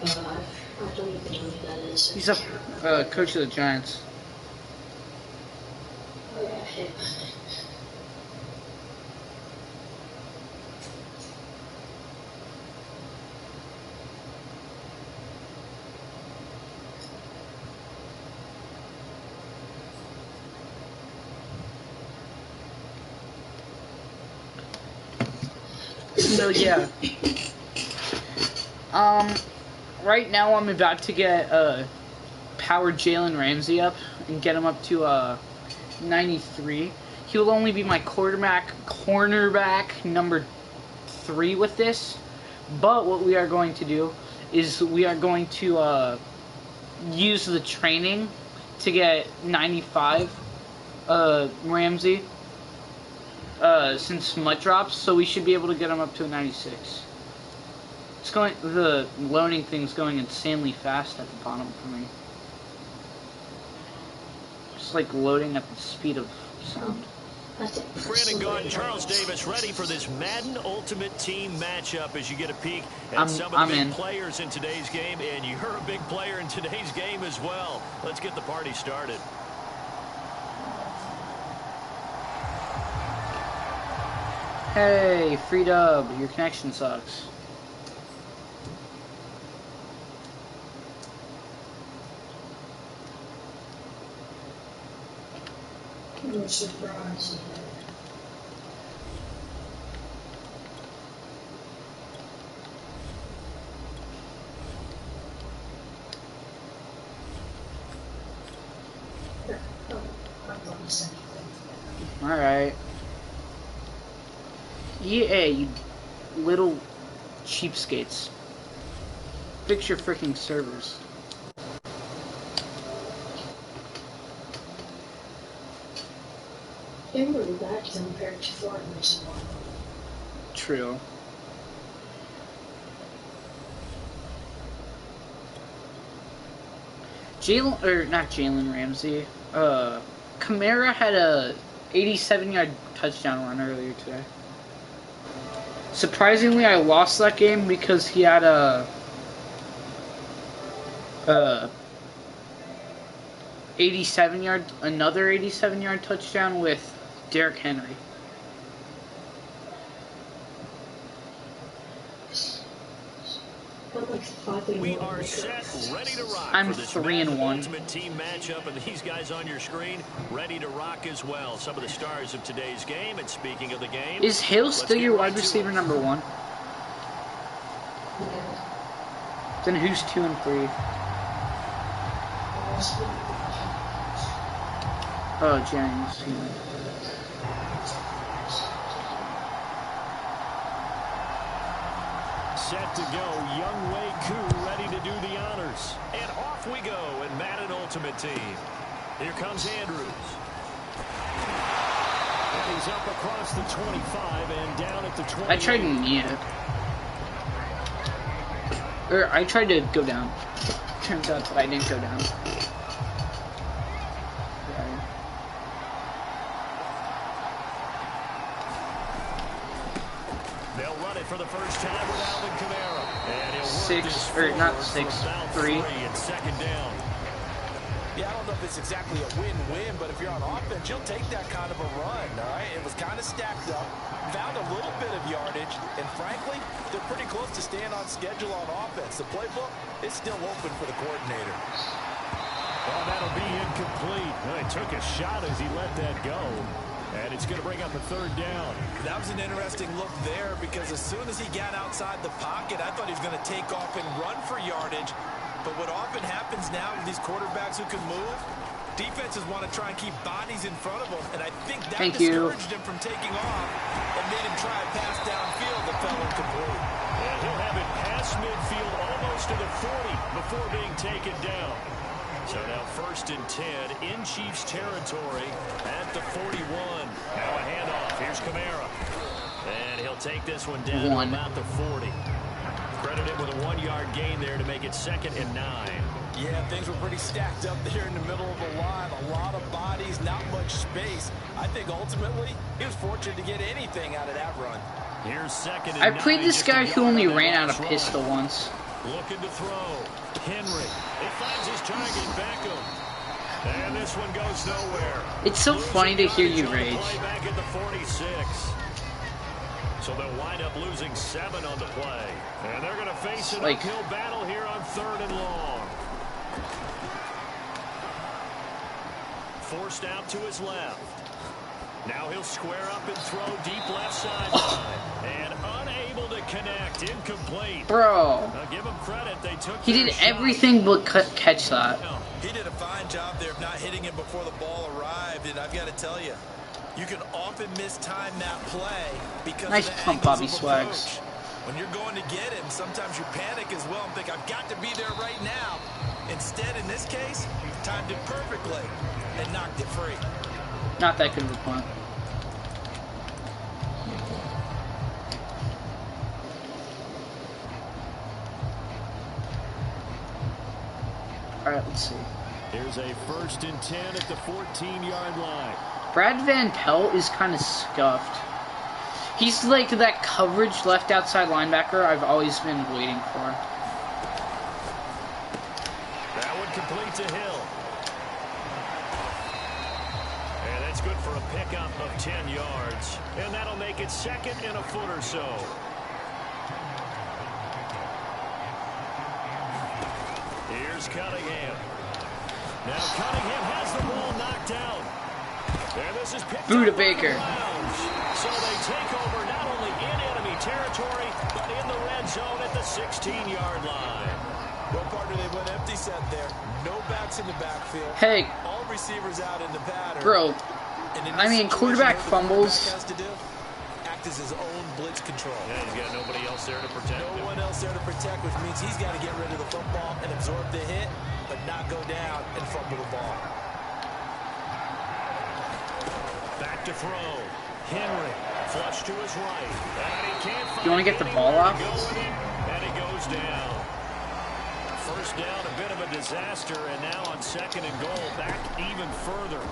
I don't even know who that is. He's a coach of the Giants. Oh, yeah, him. So yeah. Right now I'm about to get power Jalen Ramsey up and get him up to 93. He will only be my cornerback number 3 with this. But what we are going to do is we are going to use the training to get 95 Ramsey since Smut drops, so we should be able to get him up to a 96. It's going. The loading thing's going insanely fast at the bottom for me. Just like loading at the speed of sound. Brandon Gordon, Charles Davis ready for this Madden Ultimate Team matchup as you get a peek at some of the big players in today's game, and you're a big player in today's game as well. Let's get the party started. Hey, free dub, your connection sucks. No surprise. Alright. EA, you little cheapskates. Fix your freaking servers. They're really bad compared to Fortnite. True. Not Jalen Ramsey. Kamara had a 87-yard touchdown run earlier today. Surprisingly, I lost that game because he had a another 87-yard touchdown with Derrick Henry. We are set, ready to rock. I'm for this 3-1. Ultimate Team matchup, and these guys on your screen ready to rock as well. Some of the stars of today's game. And speaking of the game, is Hill still your wide receiver number 1? Then who's 2 and 3? Oh, James. Set to go, Young Wei Koo ready to do the honors. And off we go in Madden Ultimate Team. Here comes Andrews. And he's up across the 25 and down at the 20. I tried to knee it. Or I tried to go down. Turns out that I didn't go down. They'll run it for the first time with Alvin Kamara. And he'll not 6, 3. It's second down. Yeah, I don't know if it's exactly a win-win, but if you're on offense, you'll take that kind of a run, all right? It was kind of stacked up, found a little bit of yardage, and frankly, they're pretty close to staying on schedule on offense. The playbook is still open for the coordinator. Well, that'll be incomplete. Well, he took a shot as he let that go. And it's going to bring up a third down. That was an interesting look there because as soon as he got outside the pocket, I thought he was going to take off and run for yardage. But what often happens now with these quarterbacks who can move, defenses want to try and keep bodies in front of them. And I think that discouraged him from taking off and made him try a pass downfield that fell incomplete. And he'll have it past midfield almost to the 40 before being taken down. So now 1st and 10 in Chiefs territory at the 41. Now a handoff. Here's Kamara. And he'll take this one down to about the 40. Credit it with a 1-yard gain there to make it 2nd and 9. Yeah, things were pretty stacked up there in the middle of the line. A lot of bodies, not much space. I think ultimately he was fortunate to get anything out of that run. Here's 2nd and 9. I played this guy who only ran out of pistol once. Looking to throw. Henry. He finds his target, Beckham. And this one goes nowhere. It's so funny to hear you rage. Back at the 46. So they'll wind up losing 7 on the play. And they're going to face an uphill battle here on 3rd and long. Forced out to his left. Now he'll square up and throw deep left sideline. And unable to connect. Incomplete. Bro. Now give him credit. They took He did everything but catch that. He did a fine job there of not hitting him before the ball arrived. And I've got to tell you, you can often mistime that play because nice of the pump, Bobby Swags. When you're going to get him, sometimes you panic as well and think, I've got to be there right now. Instead, in this case, timed it perfectly and knocked it free. Not that good of a punt. Alright, let's see. Here's a 1st and 10 at the 14-yard line. Brad Van Pelt is kind of scuffed. He's like that coverage left outside linebacker I've always been waiting for. That one complete to Hill. And that's good for a pickup of 10 yards. And that'll make it 2nd and a foot or so. Here's Cunningham. Now Cunningham has the ball knocked out. And this is picked Buda up Baker. So they take over not only in enemy territory, but in the red zone at the 16-yard line. Well, partner, they went empty set there. No backs in the backfield. Hey. All receivers out in the pattern. Bro, I mean, quarterback fumbles. Act as his own blitz control. Yeah, he's got nobody else there to protect him. No one else there to protect, which means he's got to get rid of the football and absorb the hit, but not go down and fumble the ball. Back to throw. Henry, flush to his right. And he can't find You want to get the ball off? And he goes down. First down, a bit of a disaster, and now on 2nd and goal, back even further.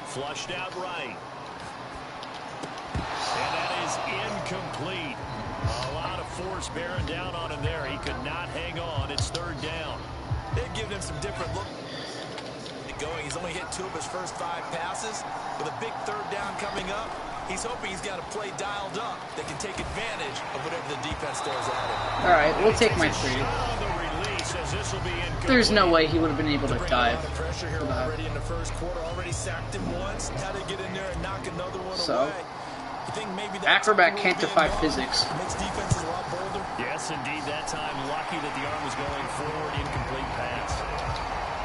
Flushed out right. And that is incomplete. A lot of force bearing down on him there. He could not hang on. It's 3rd down. They've given him some different look. Going. He's only hit 2 of his first 5 passes. With a big 3rd down coming up, he's hoping he's got a play dialed up that can take advantage of whatever the defense throws at him. Alright, we'll take my 3. There's no way he would have been able to dive. Pressure here already in the first quarter. Already sacked him once. How to get in there and knock another one away. You think maybe that acrobat can't defy physics. Makes defenses a lot bolder. Yes, indeed. That time, lucky that the arm was going forward. Incomplete pass.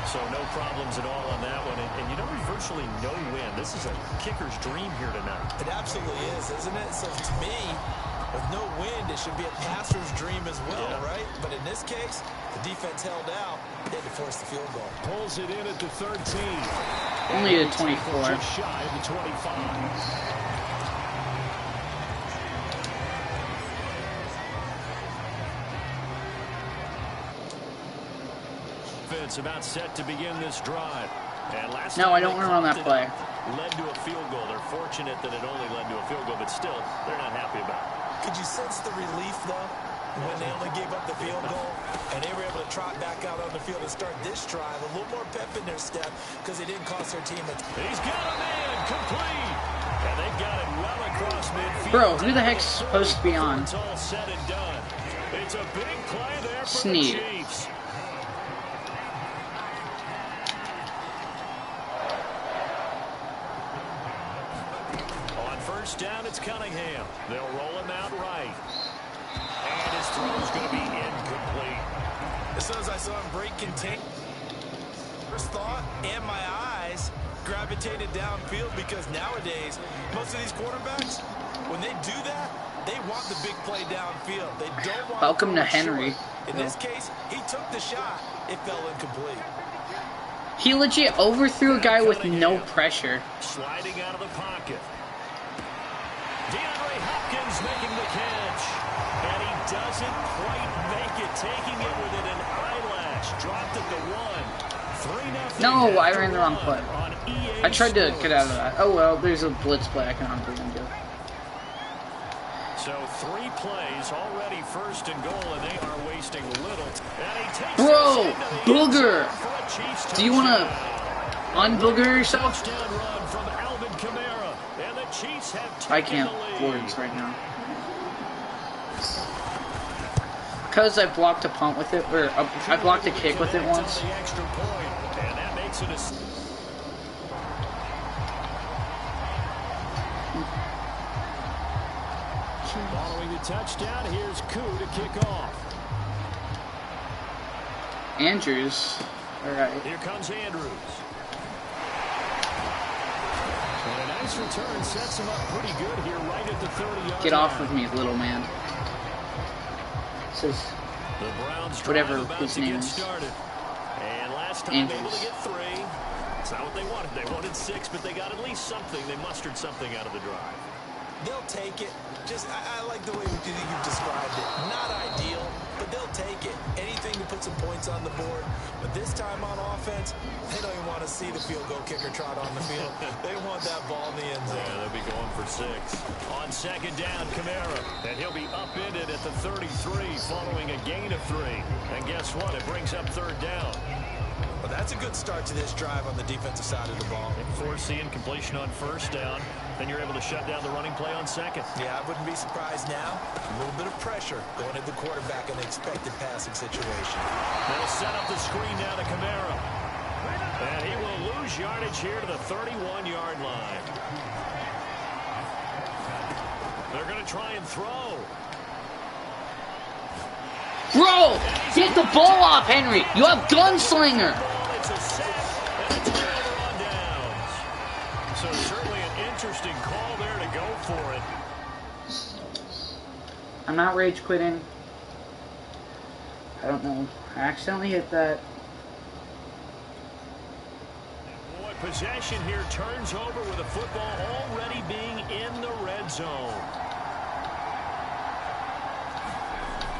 So no problems at all on that one. And you know, virtually no win. This is a kicker's dream here tonight. It absolutely is, isn't it? So to me, with no wind, it should be a passer's dream as well, right? But in this case, the defense held out. They had to force the field goal. Pulls it in at the 13. Only at 24. Just shy of the 25. About set to begin this drive. And no, I don't want to run that play. Led to a field goal. They're fortunate that it only led to a field goal, but still, they're not happy about it. Could you sense the relief, though, when they only gave up the field goal and they were able to trot back out on the field and start this drive a little more pep in their step because they didn't cost their team a He's got a man complete. And they've got it well across midfield. Bro, who the heck's supposed to be on? It's all said and done. It's a big play there for Sneed. the Chiefs. Down, it's Cunningham. They'll roll him out right. And his throw's going to be incomplete. As soon as I saw him break contain, first thought and my eyes gravitated downfield because nowadays, most of these quarterbacks, when they do that, they want the big play downfield. They don't want Welcome to Henry. In this case, he took the shot. It fell incomplete. He legit overthrew a guy with no pressure. Sliding out of the pocket. DeAndre Hopkins making the catch. And he doesn't quite make it, taking it within an eyelash. Dropped at the 1. 3-0. No, I ran the wrong play. I tried to get out of that. Oh well, there's a blitz play I can undo. So So 3 plays already first and goal, and they are wasting little. And he takes Bro, Booger, do you want to unbooger yourself? Touchdown run from Alvin Kamara, and the Chiefs have I taken can't the lead. words right now. Because I blocked a punt with it, or I blocked a kick with it once. The extra point, and that makes it a... Following the touchdown, here's Koo to kick off. Andrews. Alright. Here comes Andrews. And a nice return sets him up pretty good here right at the 30-yard Get off line. of me, little man. This is The Browns whatever drive about his to name get is. started. And last time Andrews. able to get 3. It's not what they wanted. They wanted 6, but they got at least something. They mustered something out of the drive. They'll take it. I like the way you've described it. Not ideal, but they'll take it. Anything to put some points on the board. But this time on offense, they don't even want to see the field goal kicker trot on the field. They want that ball in the end zone. Yeah, they'll be going for 6. On second down, Kamara. And he'll be upended at the 33 following a gain of 3. And guess what? It brings up 3rd down. Well, that's a good start to this drive on the defensive side of the ball. Force the incompletion on 1st down. Then you're able to shut down the running play on 2nd. Yeah, I wouldn't be surprised now. A little bit of pressure going at the quarterback in the expected passing situation. They'll set up the screen now to Kamara. And he will lose yardage here to the 31-yard line. They're going to try and throw. Bro, get the ball off, Henry. You have gunslinger. It's a sack, and a turnover on downs. So certainly an interesting call there to go for it. I'm not rage quitting. I don't know. I accidentally hit that. Boy, possession here turns over with the football already being in the red zone.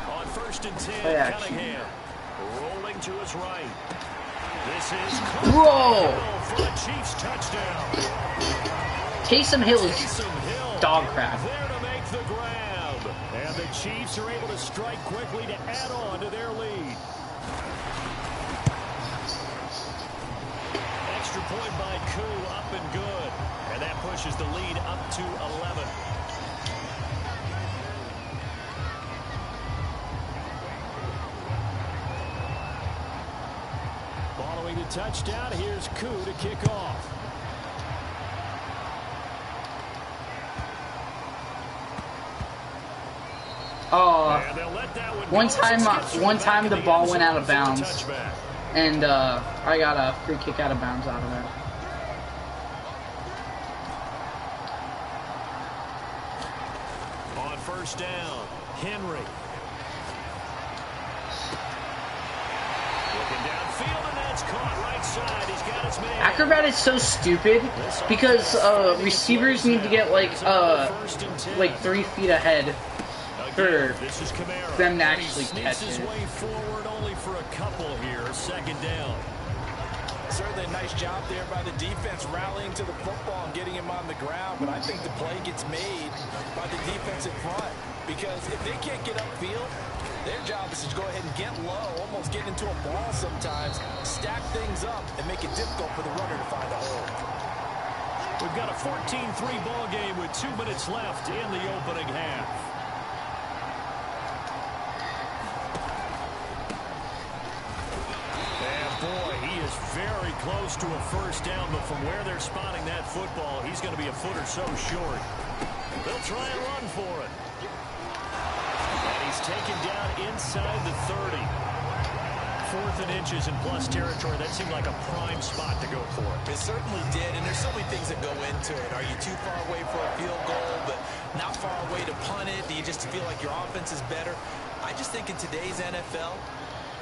On 1st and 10, Cunningham rolling to his right. This is Bro! for a Chiefs touchdown. Taysom Hill is Taysom Hill dog crap. there to make the grab. And the Chiefs are able to strike quickly to add on to their lead. Extra point by Koo, up and good. And that pushes the lead up to 11. Following the touchdown, here's Koo to kick off. And they'll let that one one go. time the ball went out of bounds, Touchback. and I got a free kick out of bounds out of it. On 1st down, Henry. Looking downfield, and that's caught right side. He's got his man. Acrobat is so stupid because receivers need to get like 3 feet ahead for This is Kamara. them to actually He catch sneaks his it. way forward only for a couple here. 2nd down. Certainly a nice job there by the defense rallying to the football and getting him on the ground. But I think the play gets made by the defensive front. Because if they can't get upfield, their job is to go ahead and get low, almost get into a ball sometimes, stack things up, and make it difficult for the runner to find a hole. We've got a 14-3 ball game with 2 minutes left in the opening half. Boy, he is very close to a 1st down, but from where they're spotting that football, he's going to be a foot or so short. They'll try and run for it. And he's taken down inside the 30. 4th and inches in plus territory. That seemed like a prime spot to go for it. It certainly did, and there's so many things that go into it. Are you too far away for a field goal, but not far away to punt it? Do you just feel like your offense is better? I just think in today's NFL,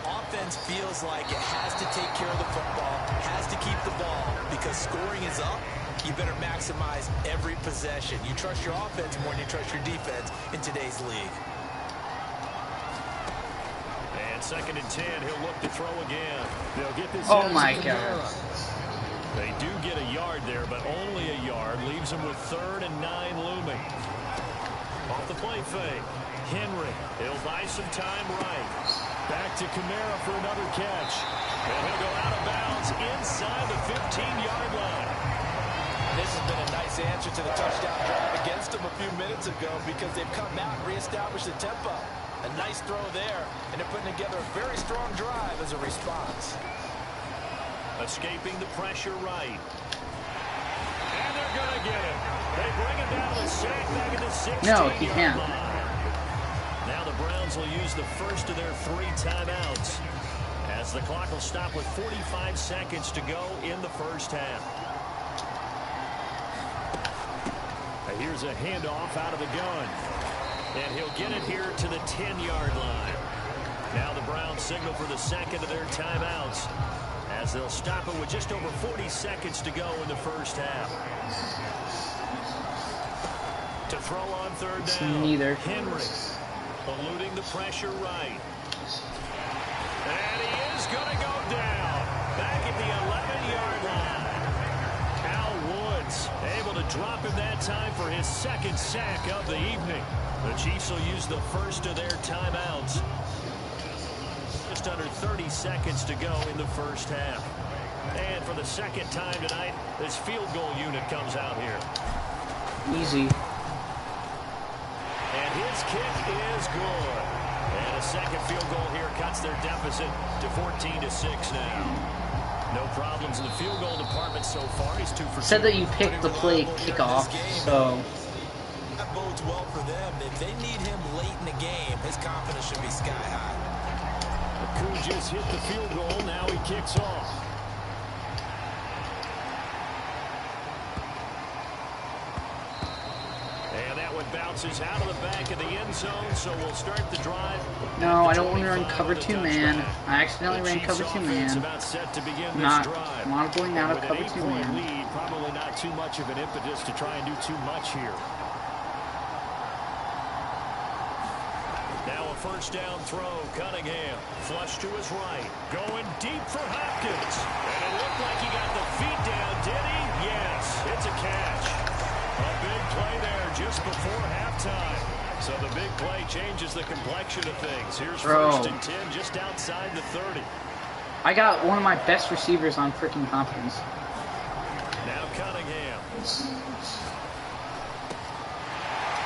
offense feels like it has to take care of the football, has to keep the ball, because scoring is up. You better maximize every possession. You trust your offense more than you trust your defense in today's league. And 2nd and 10, he'll look to throw again. They'll get this. Oh my God. They do get a yard there, but only a yard. Leaves them with 3rd and 9 looming. Off the the play fake. Henry, he'll buy some time right. Back to Kamara for another catch. And he'll go out of bounds inside the 15-yard line. This has been a nice answer to the touchdown drive against them a few minutes ago because they've come out and reestablished the tempo. A nice throw there, and they're putting together a very strong drive as a response. Escaping the pressure right. And they're going to get it. They bring him down to the sack back at the 16-yard No, he can't. line. Now the Browns will use the first of their 3 timeouts as the clock will stop with 45 seconds to go in the first half. Here's a handoff out of the gun. And he'll get it here to the 10-yard line. Now the Browns signal for the second of their timeouts as they'll stop it with just over 40 seconds to go in the first half. To throw on third down. Neither. Henry eluding the pressure right. And he is going to go down. Back at the 11-yard line. Able to drop him that time for his second sack of the evening. The Chiefs will use the first of their timeouts. Just under 30 seconds to go in the first half. And for the second time tonight, this field goal unit comes out here. Easy. And his kick is good. And a second field goal here cuts their deficit to 14-6 now. No problems in the field goal department so far. He's 2 for 2. Said that you picked the play kickoff, so That bodes well for them. If they need him late in the game, his confidence should be sky high. The Coup just hit the field goal. Now he kicks off. And that one bounces out of the back of the end zone, so we'll start the drive. no, I don't want to run cover 2 man. I accidentally ran cover 2 man. I'm not going out of cover 2 man. Lead, probably not too much of an impetus to try and do too much here. Now a first down throw. Cunningham flush to his right, going deep for Hopkins, and it looked like he got the feet down. Did he? Yes, it's a catch. A big play there just before halftime. So the big play changes the complexion of things. Here's first and 10 just outside the 30. I got one of my best receivers on freaking Hopkins. Now Cunningham.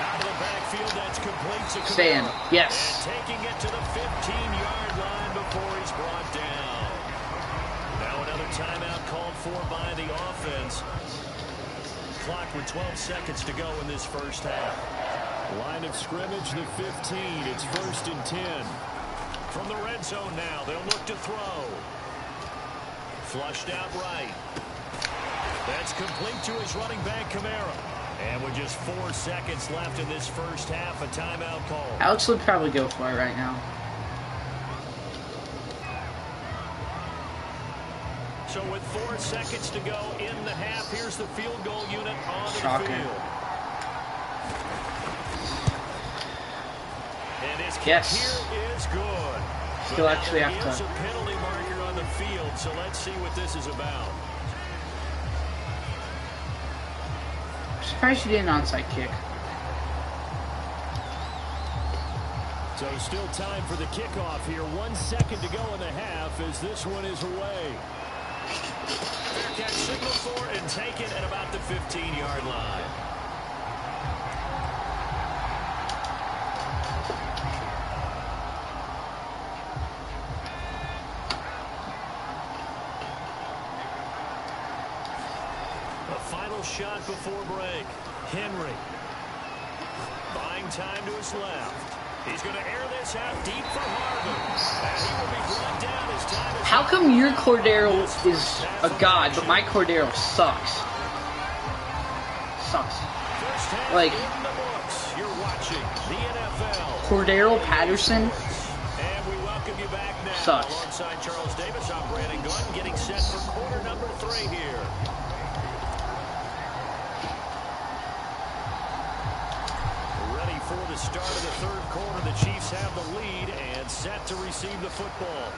Out of the backfield, that's complete to Kamara. Staying. Yes. And taking it to the 15-yard line before he's brought down. Now another timeout called for by the offense. Clock with 12 seconds to go in this first half. Line of scrimmage, the 15. It's first and 10. From the red zone now, they'll look to throw. Flushed out right. That's complete to his running back, Kamara. And with just 4 seconds left in this first half, a timeout call. Alex would probably go for it right now. So with 4 seconds to go in the half, here's the field goal unit on the field. And his kick here is good. He'll actually have Here's to. a penalty marker on the field, so let's see what this is about. I'm surprised you did an onside kick. So still time for the kickoff here. 1 second to go in the half as this one is away. Fair catch signal for and taken at about the 15-yard line. A final shot before break. Henry buying time to his left. He's going to air this out deep for Harvin. And he will be brought down as time is. How come your Cordero is a god, but my Cordero sucks? Sucks. Like, In the books, you're watching the NFL. Cordero Patterson And we welcome you back now. sucks. Alongside Charles Davis, I'm Brandon Glenn, getting set for quarter number 3 here. Ready for the start of the third quarter. The Chiefs have the lead and set to receive the football.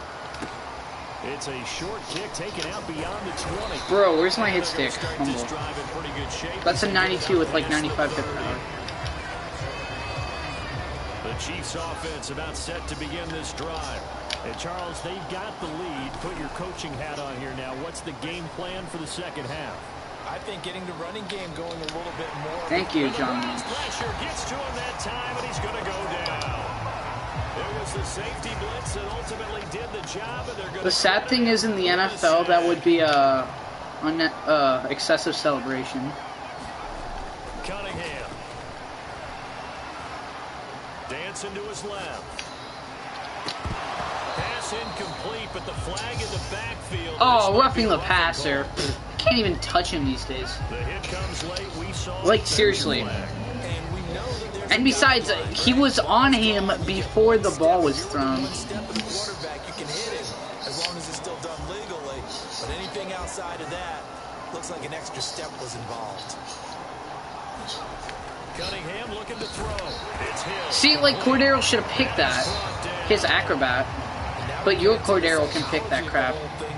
It's a short kick taken out beyond the 20. Bro, where's my hit stick? Start this drive in pretty good shape. That's a 92 with like 95 hit power. The Chiefs offense about set to begin this drive. And Charles, they've got the lead. Put your coaching hat on here now. What's the game plan for the second half? I think getting the running game going a little bit more. Thank you, John. Pressure gets to him that time, and he's going to go down. There was the safety blitz that ultimately did the job. And they're going the sad thing is, in the NFL, that would be a excessive celebration. Cunningham. Dancing to his left. Pass incomplete, but the flag in the backfield. Oh, roughing the passer. Can't even touch him these days. The hit comes late. We saw like, seriously. And besides, he was on him before the ball was thrown. One step of the quarterback, you can hit it as long as it's still done legally. But anything outside of that looks like an extra step was involved. Cunningham looking to throw. It's Hill. See, like, Cordero should have picked that. His acrobat. But your Cordero can pick that crap.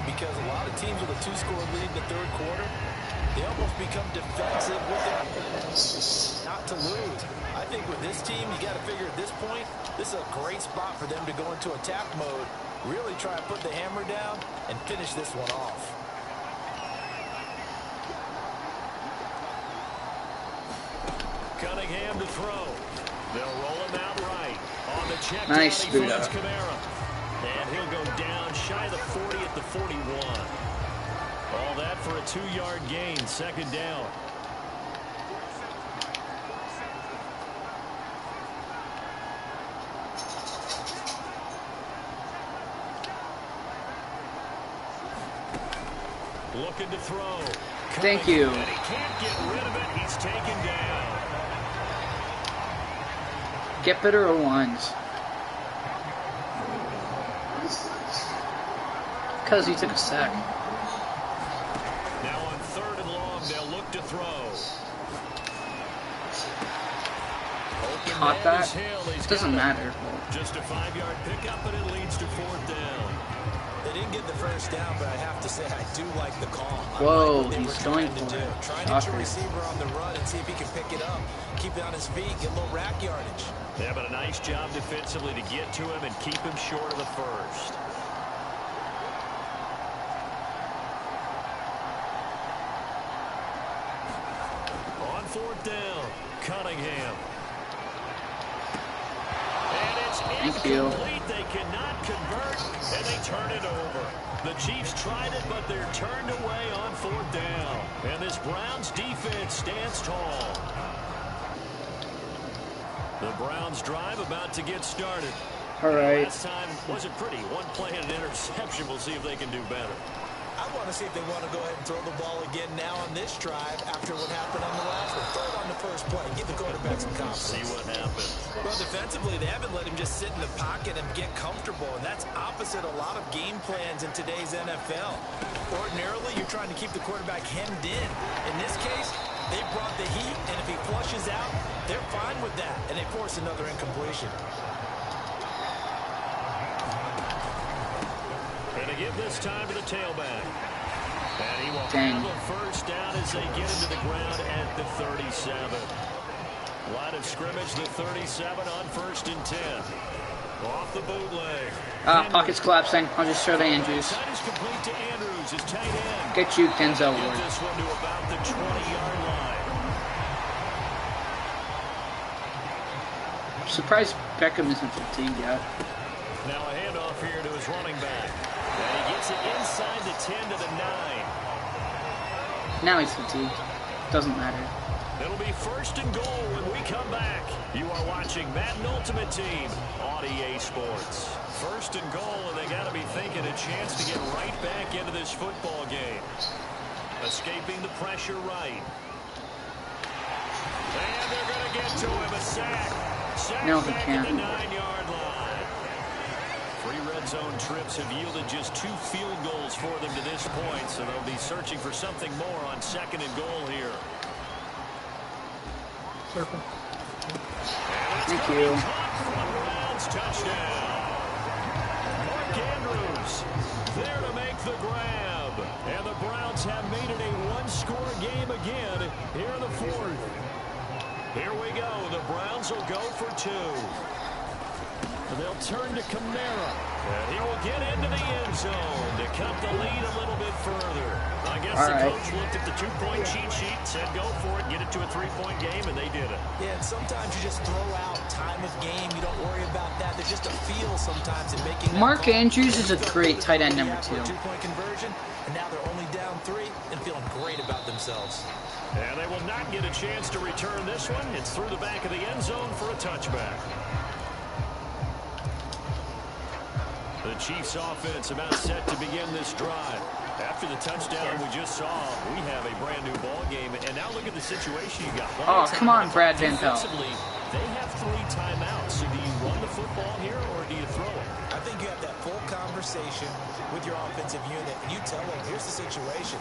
Because a lot of teams with a 2-score lead in the third quarter, they almost become defensive with their not to lose. I think with this team, you got to figure at this point, this is a great spot for them to go into attack mode, really try and put the hammer down and finish this one off. Cunningham to throw. They'll roll him out right. On the check. Nice, Buddha. And he'll go down shy of the 40 at the 41. All that for a 2-yard gain. Second down. Looking to throw. Thank you. And he can't get rid of it. He's taken down. Get better or ones. Because he took a sack. Now on 3rd and long, they'll look to throw. Caught that? It doesn't matter. Just a 5-yard pickup, but it leads to 4th down. They didn't get the first down, but I have to say I do like the call. Whoa, he's going for it. Try and get your receiver on the run and see if he can pick it up. Keep it on his feet, get a little rack yardage. Yeah, but a nice job defensively to get to him and keep him short of the first. On 4th down, Cunningham. And it's incomplete. They cannot convert, and they turn it over. The Chiefs tried it, but they're turned away on 4th down. And this Browns defense stands tall. The Browns drive about to get started. All right. Last time wasn't pretty. One play and an interception. We'll see if they can do better. I want to see if they want to go ahead and throw the ball again now on this drive after what happened on the last one. Throw it on the first play. Give the quarterback some confidence. See what happens. Well, defensively, they haven't let him just sit in the pocket and get comfortable, and that's opposite a lot of game plans in today's NFL. Ordinarily, you're trying to keep the quarterback hemmed in. In this case, they brought the heat, and if he flushes out, they're fine with that, and they force another incompletion. And to give this time to the tailback. And he will have a first down as they get into the ground at the 37. Line of scrimmage, the 37 on 1st and 10. Off the bootleg. Pocket's collapsing. I'll just throw to Andrews. Is complete to Andrews, his tight end. Get you, Denzel Ward. This one to about the 20-yard line. I'm surprised Beckham isn't fatigued yet. Now a handoff here to his running back. And he gets it inside the 10 to the 9. Now he's fatigued. Doesn't matter. It'll be 1st and goal when we come back. You are watching Madden Ultimate Team on EA Sports. 1st and goal, and they got to be thinking a chance to get right back into this football game. Escaping the pressure right. And they're going to get to him. A sack. No, he can't. At the 9-yard line. 3 red zone trips have yielded just 2 field goals for them to this point, so they'll be searching for something more on 2nd and goal here. Thank you. Browns touchdown. Mark Andrews there to make the grab. And the Browns have made it a 1-score game again here in the 4th. Here we go. The Browns will go for 2. They'll turn to Camara. And he will get into the end zone to cut the lead a little bit further. I guess the coach looked at the 2-point cheat sheet, said go for it, get it to a 3-point game, and they did it. Yeah, and sometimes you just throw out time of game. You don't worry about that. There's just a feel sometimes in making that Mark call. Andrews is a great tight end number 2. 2-point conversion, and now they're only down 3 and feeling great about themselves. And they will not get a chance to return this one. It's through the back of the end zone for a touchback. The Chiefs offense about set to begin this drive. After the touchdown we just saw, we have a brand new ball game. And now look at the situation you got. Oh, come on, Brad Van Pelt. They have 3 timeouts. So do you run the football here or do you throw it? I think you have that full conversation with your offensive unit, and you tell them, here's the situation.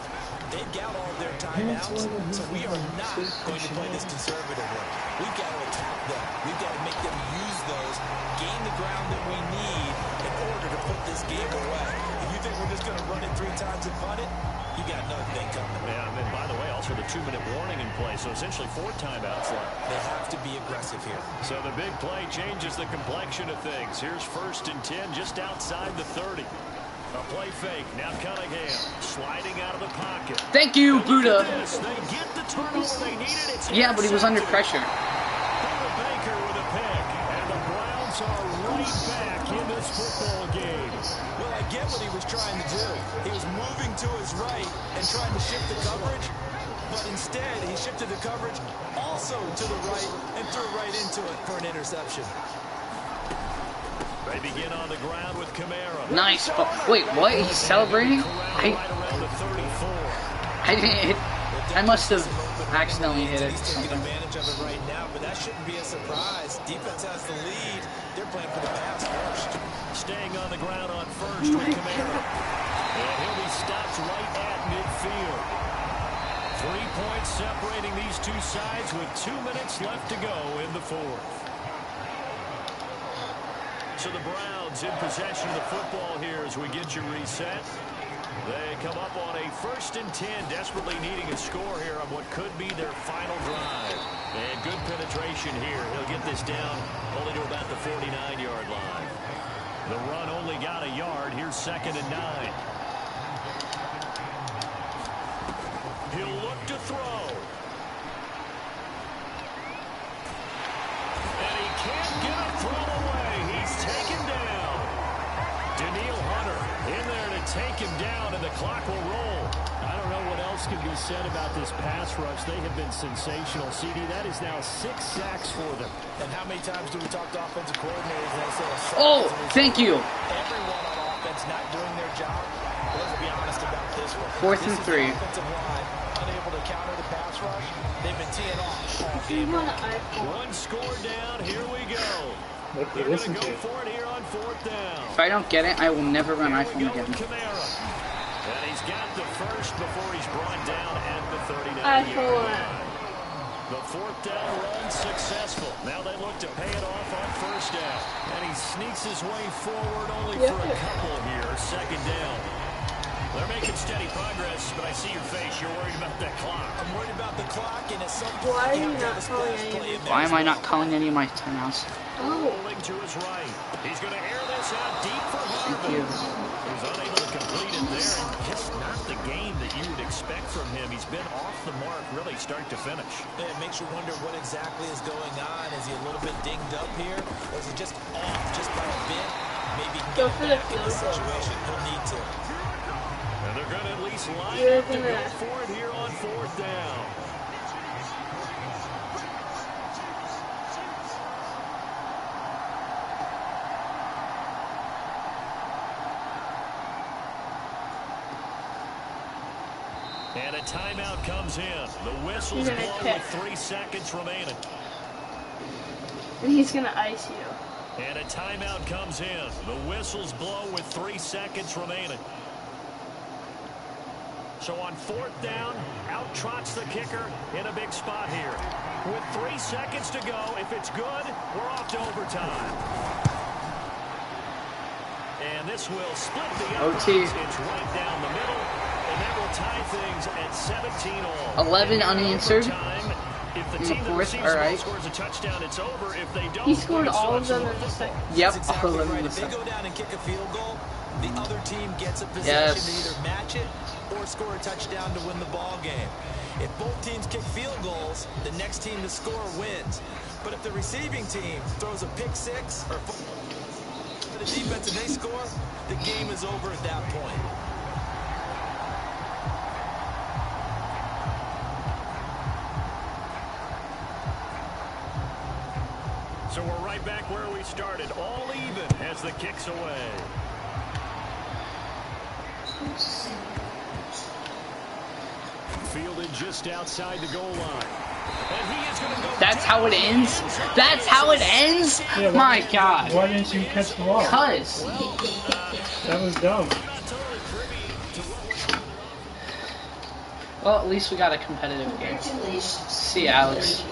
They've got all of their timeouts, so we are not going to play this conservatively. We've got to attack them. We've got to make them use those, gain the ground that we need in order to put this game away. If you think we're just going to run it 3 times and punt it, you got another thing coming. Yeah, and by the way, also the 2-minute warning in play, so essentially 4 timeouts left. They have to be aggressive here. So the big play changes the complexion of things. Here's 1st and 10 just outside the 30. A play fake. Now Cunningham sliding out of the pocket. Thank you, Buddha. They get the turnover they needed. It's yeah, but he was under pressure. Baker with a pick, and the Browns are right back in this football game. Well, I get what he was trying to do. He was moving to his right and trying to shift the coverage, but instead he shifted the coverage also to the right and threw right into it for an interception. They begin on the ground with Camara. Nice. Wait, what? He's celebrating? I didn't hit. I must have accidentally hit it. Taking advantage of it right now, but that shouldn't be a surprise. Defense has the lead. They're playing for the pass first. Staying on the ground on first with Camara. And he'll be stopped right at midfield. 3 points separating these two sides with 2 minutes left to go in the 4th. So the Browns in possession of the football here as we get you reset. They come up on a 1st and 10, desperately needing a score here on what could be their final drive. And good penetration here. He'll get this down only to about the 49-yard line. The run only got a yard. Here's 2nd and 9. He'll look to throw. And he can't get a throw away. He's taken down. Daniil Hunter in there to take him down, and the clock will roll. I don't know what else can be said about this pass rush. They have been sensational. CD, that is now 6 sacks for them. And how many times do we talk to offensive coordinators and they say a sack? Oh, thank you. Everyone on offense not doing their job. But let's be honest about this one. 4th and 3. Offensive line unable to counter the pass rush. They've been teeing off all game. One score down. Here we go. They're going to go for it here on 4th down. If I don't get it, I will never run iPhone again. And he's got the first before he's brought down at the 39-yard line. The 4th down run successful. Now they look to pay it off on 1st down. And he sneaks his way forward only for a couple here. 2nd down. They're making steady progress, but I see your face. You're worried about that clock. I'm worried about the clock, and at some point, you have to have a splash play in there. Why am I not calling any of my timeouts? Rolling to his right. He's going to air this out deep for Harvin. Thank you. He's unable to complete it there. Just not the game that you would expect from him. He's been off the mark really start to finish. It makes you wonder what exactly is going on. Is he a little bit dinged up here? Or is he just off just by a bit? Maybe he can get back in this situation. He'll need to. And they're going to at least line up to go for it here on 4th down. And a timeout comes in. The whistle's blown with 3 seconds remaining. And he's going to ice you. And a timeout comes in. The whistle's blow with 3 seconds remaining. So on 4th down, out trots the kicker in a big spot here. With 3 seconds to go, if it's good, we're off to overtime. And this will split the OT. It's right down the middle. And that will tie things at 17 all. 11 unanswered. If the In the team that fourth, receives the ball alright. scores a touchdown, it's over. If they don't, He scored we can still all have of some them more in the football. second. Yep, That's all exactly of them right. in the If they second. go down and kick a field goal, the other team gets a possession Yes. to either match it or score a touchdown to win the ball game. If both teams kick field goals, the next team to score wins. But if the receiving team throws a pick six or the defense and they score, the game is over at that point. So we're right back where we started, all even as the kick's away. Fielded just outside the goal line. And he is going to go. That's how it ends? That's how it ends? Yeah, My God. Why didn't you catch the ball? Cuz. That was dumb. Well, at least we got a competitive game. Congratulations. See you, Alex.